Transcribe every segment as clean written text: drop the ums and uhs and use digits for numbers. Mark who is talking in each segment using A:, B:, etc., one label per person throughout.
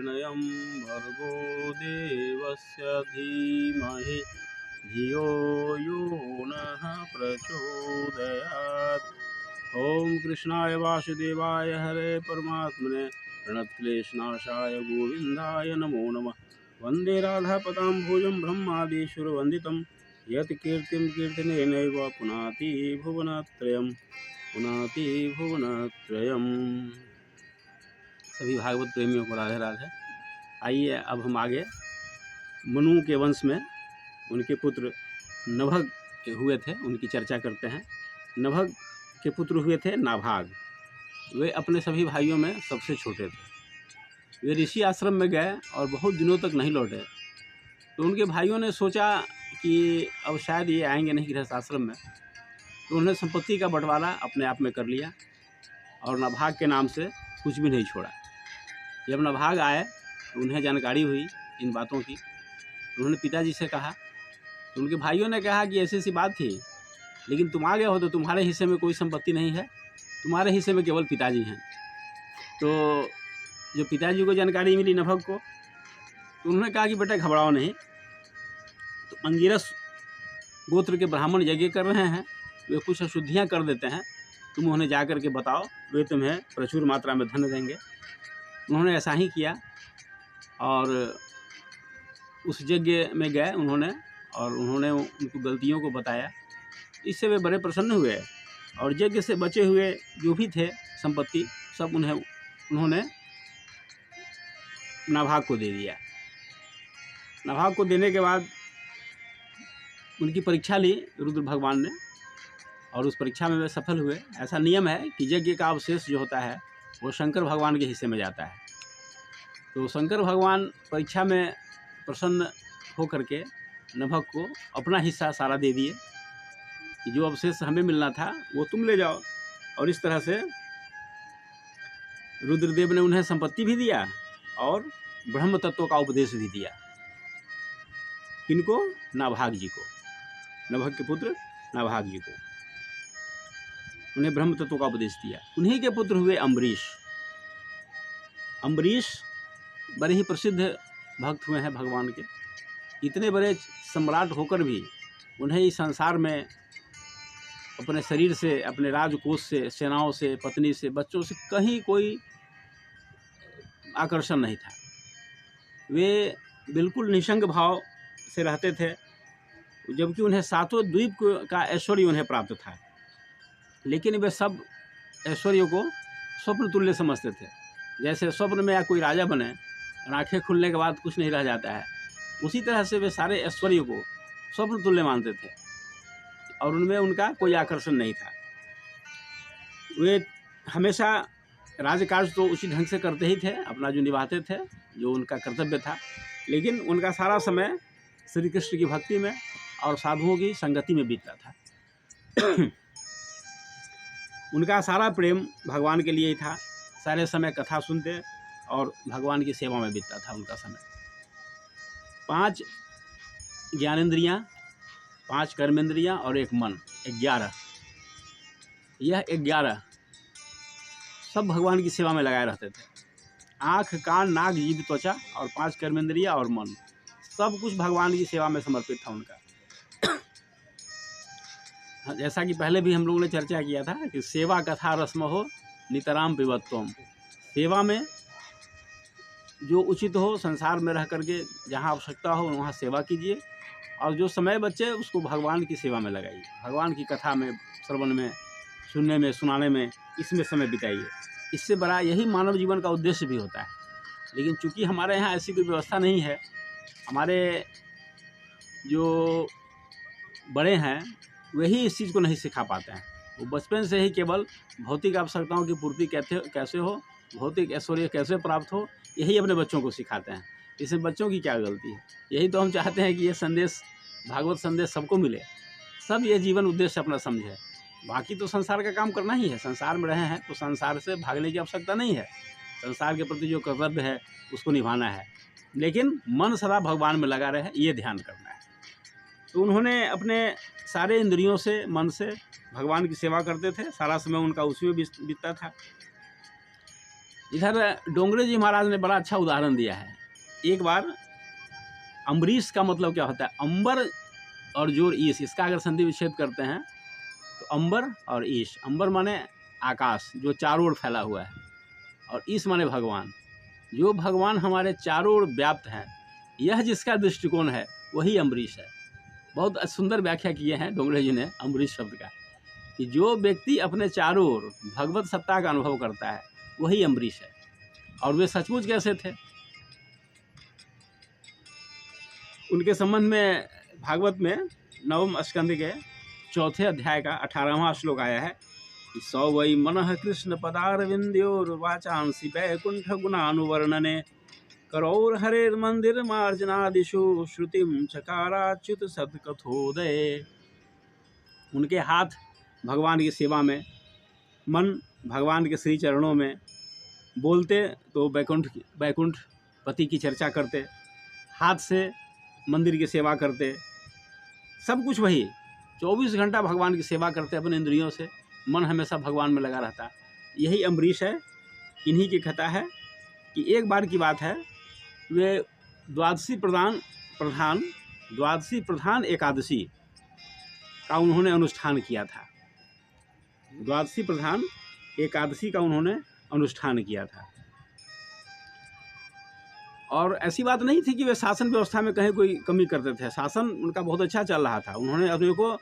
A: निर्णयं भर्गो देवस्य धीमहि धियो यो नः प्रचोदयात्। ओम कृष्णाय वासुदेवाय हरे परमात्मने प्रणतक्लेशनाशाय गोविंदाय नमो नमः। वंदे राधापदाम्भोजं ब्रह्मादिसुरवन्दितं यत् कीर्तिं कीर्तनेनैव पुनाति भुवनत्रयम्। सभी भागवत प्रेमियों को राधे राधे। आइए अब हम आगे मनु के वंश में उनके पुत्र नभग हुए थे, उनकी चर्चा करते हैं। नभग के पुत्र हुए थे नाभाग। वे अपने सभी भाइयों में सबसे छोटे थे। वे ऋषि आश्रम में गए और बहुत दिनों तक नहीं लौटे। तो उनके भाइयों ने सोचा कि अब शायद ये आएंगे नहीं गृहस्थ आश्रम में, तो उन्होंने संपत्ति का बंटवारा अपने आप में कर लिया और नाभाग के नाम से कुछ भी नहीं छोड़ा। जब नाभाग आए तो उन्हें जानकारी हुई इन बातों की। उन्होंने पिताजी से कहा, तो उनके भाइयों ने कहा कि ऐसी सी बात थी, लेकिन तुम आ गए हो तो तुम्हारे हिस्से में कोई संपत्ति नहीं है, तुम्हारे हिस्से में केवल पिताजी हैं। तो जो पिताजी को जानकारी मिली नभग को, तो उन्होंने कहा कि बेटा घबराओ नहीं, तो अंगिरस गोत्र के ब्राह्मण यज्ञ कर रहे हैं, वे कुछ अशुद्धियाँ कर देते हैं, तुम उन्हें जा कर के बताओ, वे तुम्हें प्रचुर मात्रा में धन देंगे। उन्होंने ऐसा ही किया और उस यज्ञ में गए उन्होंने, और उन्होंने उनको गलतियों को बताया। इससे वे बड़े प्रसन्न हुए और यज्ञ से बचे हुए जो भी थे संपत्ति सब उन्होंने नाभाग को दे दिया। नाभाग को देने के बाद उनकी परीक्षा ली रुद्र भगवान ने, और उस परीक्षा में वे सफल हुए। ऐसा नियम है कि यज्ञ का अवशेष जो होता है वो शंकर भगवान के हिस्से में जाता है। तो शंकर भगवान परीक्षा में प्रसन्न होकर के नभग को अपना हिस्सा सारा दे दिए कि जो अवशेष हमें मिलना था वो तुम ले जाओ। और इस तरह से रुद्रदेव ने उन्हें संपत्ति भी दिया और ब्रह्म तत्व का उपदेश भी दिया। किनको? नाभाग जी को, नभग के पुत्र नाभाग जी को उन्हें ब्रह्म तत्व का उपदेश दिया। उन्हीं के पुत्र हुए अम्बरीश। अम्बरीश बड़े ही प्रसिद्ध भक्त हुए हैं भगवान के। इतने बड़े सम्राट होकर भी उन्हें इस संसार में अपने शरीर से, अपने राजकोष से, सेनाओं से, पत्नी से, बच्चों से कहीं कोई आकर्षण नहीं था। वे बिल्कुल निसंग भाव से रहते थे, जबकि उन्हें सातों द्वीप का ऐश्वर्य उन्हें प्राप्त था। लेकिन वे सब ऐश्वर्य को स्वप्न तुल्य समझते थे। जैसे स्वप्न में या कोई राजा बने और आंखें खुलने के बाद कुछ नहीं रह जाता है, उसी तरह से वे सारे ऐश्वर्य को स्वप्न तुल्य मानते थे और उनमें उनका कोई आकर्षण नहीं था। वे हमेशा राजकाज तो उसी ढंग से करते ही थे, अपना जो निभाते थे, जो उनका कर्तव्य था, लेकिन उनका सारा समय श्री कृष्ण की भक्ति में और साधुओं की संगति में बीतता था। उनका सारा प्रेम भगवान के लिए ही था। सारे समय कथा सुनते और भगवान की सेवा में बीतता था उनका समय। 5 ज्ञानेंद्रियाँ, 5 कर्मेंद्रियाँ और 1 मन, 11। यह 11 सब भगवान की सेवा में लगाए रहते थे। आँख, कान, नाक, जीभ, त्वचा और 5 कर्मेंद्रियाँ और मन, सब कुछ भगवान की सेवा में समर्पित था उनका। जैसा कि पहले भी हम लोगों ने चर्चा किया था कि सेवा कथा रस्म हो नितराम पिबत्वम। सेवा में जो उचित हो, संसार में रह करके जहाँ आवश्यकता हो वहाँ सेवा कीजिए, और जो समय बचे उसको भगवान की सेवा में लगाइए। भगवान की कथा में, श्रवण में, सुनने में, सुनाने में, इसमें समय बिताइए। इससे बड़ा यही मानव जीवन का उद्देश्य भी होता है। लेकिन चूँकि हमारे यहाँ ऐसी कोई व्यवस्था नहीं है, हमारे जो बड़े हैं वही इस चीज़ को नहीं सिखा पाते हैं। वो बचपन से ही केवल भौतिक आवश्यकताओं की पूर्ति कैसे हो, भौतिक ऐश्वर्य कैसे प्राप्त हो, यही अपने बच्चों को सिखाते हैं। इसमें बच्चों की क्या गलती है? यही तो हम चाहते हैं कि ये संदेश, भागवत संदेश सबको मिले, सब ये जीवन उद्देश्य अपना समझे। बाकी तो संसार का काम करना ही है। संसार में रहे हैं तो संसार से भागने की आवश्यकता नहीं है। संसार के प्रति जो कर्तव्य है उसको निभाना है, लेकिन मन सदा भगवान में लगा रहे, ये ध्यान करना है। तो उन्होंने अपने सारे इंद्रियों से, मन से भगवान की सेवा करते थे। सारा समय उनका उसी में बीतता था। इधर डोंगरे जी महाराज ने बड़ा अच्छा उदाहरण दिया है। एक बार अम्बरीश का मतलब क्या होता है, अंबर और जोर ईश, इसका अगर संधि विच्छेद करते हैं तो अंबर और ईश। अंबर माने आकाश जो चारों ओर फैला हुआ है, और ईश माने भगवान, जो भगवान हमारे चारों ओर व्याप्त हैं। यह जिसका दृष्टिकोण है वही अम्बरीश है। बहुत सुंदर व्याख्या किए हैं डोंगरे जी ने अम्बरीश शब्द का, कि जो व्यक्ति अपने चारों ओर भगवत सत्ता का अनुभव करता है वही अम्बरीश है। और वे सचमुच कैसे थे, उनके संबंध में भागवत में 9वें स्कंद के 4थे अध्याय का 18वां श्लोक आया है कि सौ वै मनः कृष्ण पदारविंद्योर्वाचांसि वैकुंठ गुणानुवर्णने करौर हरेर मंदिर मार्जनादिषु श्रुतिम चकाराच्युत सदकथोदय। उनके हाथ भगवान की सेवा में, मन भगवान के श्री चरणों में, बोलते तो वैकुंठ पति की चर्चा करते, हाथ से मंदिर की सेवा करते, सब कुछ वही 24 घंटा भगवान की सेवा करते अपने इंद्रियों से, मन हमेशा भगवान में लगा रहता। यही अम्बरीश है। इन्हीं की कथा है कि एक बार की बात है, वे द्वादशी प्रधान एकादशी का उन्होंने अनुष्ठान किया था। द्वादशी प्रधान एकादशी का उन्होंने अनुष्ठान किया था। और ऐसी बात नहीं थी कि वे शासन व्यवस्था में कहीं कोई कमी करते थे। शासन उनका बहुत अच्छा चल रहा था। उन्होंने अपने को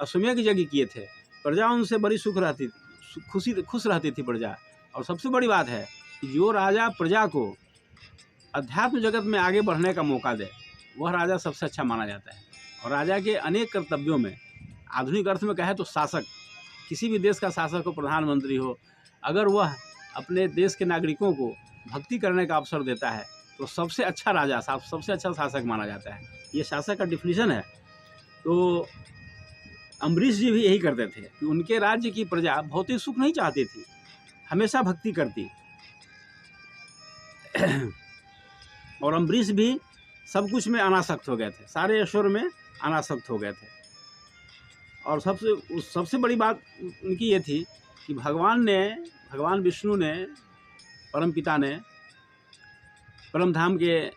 A: अश्वमेध की यज्ञ किए थे। प्रजा उनसे बड़ी खुश रहती थी प्रजा। और सबसे बड़ी बात है कि जो राजा प्रजा को अध्यात्म जगत में आगे बढ़ने का मौका दे, वह राजा सबसे अच्छा माना जाता है। और राजा के अनेक कर्तव्यों में, आधुनिक अर्थ में कहे तो शासक, किसी भी देश का शासक हो, प्रधानमंत्री हो, अगर वह अपने देश के नागरिकों को भक्ति करने का अवसर देता है तो सबसे अच्छा राजा, सबसे अच्छा शासक माना जाता है। ये शासक का डिफिनीशन है। तो अम्बरीश जी भी यही करते थे कि उनके राज्य की प्रजा भौतिक सुख नहीं चाहती थी, हमेशा भक्ति करती। और अम्बरीश भी सब कुछ में अनासक्त हो गए थे, सारे ऐश्वर्य में अनासक्त हो गए थे। और सबसे बड़ी बात उनकी ये थी कि भगवान विष्णु ने, परम पिता ने, परम धाम के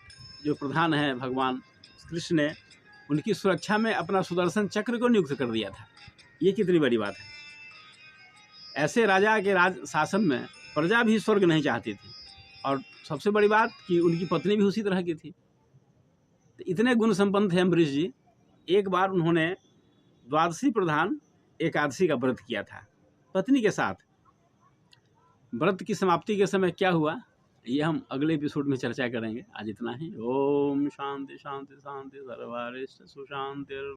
A: जो प्रधान हैं भगवान कृष्ण ने, उनकी सुरक्षा में अपना सुदर्शन चक्र को नियुक्त कर दिया था। ये कितनी बड़ी बात है। ऐसे राजा के शासन में प्रजा भी स्वर्ग नहीं चाहती थी। और सबसे बड़ी बात कि उनकी पत्नी भी उसी तरह की थी। तो इतने गुण संपन्न थे अम्बरीश जी। एक बार उन्होंने द्वादशी प्रधान एकादशी का व्रत किया था पत्नी के साथ। व्रत की समाप्ति के समय क्या हुआ, ये हम अगले एपिसोड में चर्चा करेंगे। आज इतना ही। ओम शांति शांति शांति, सर्वारिष्ट सुशांति।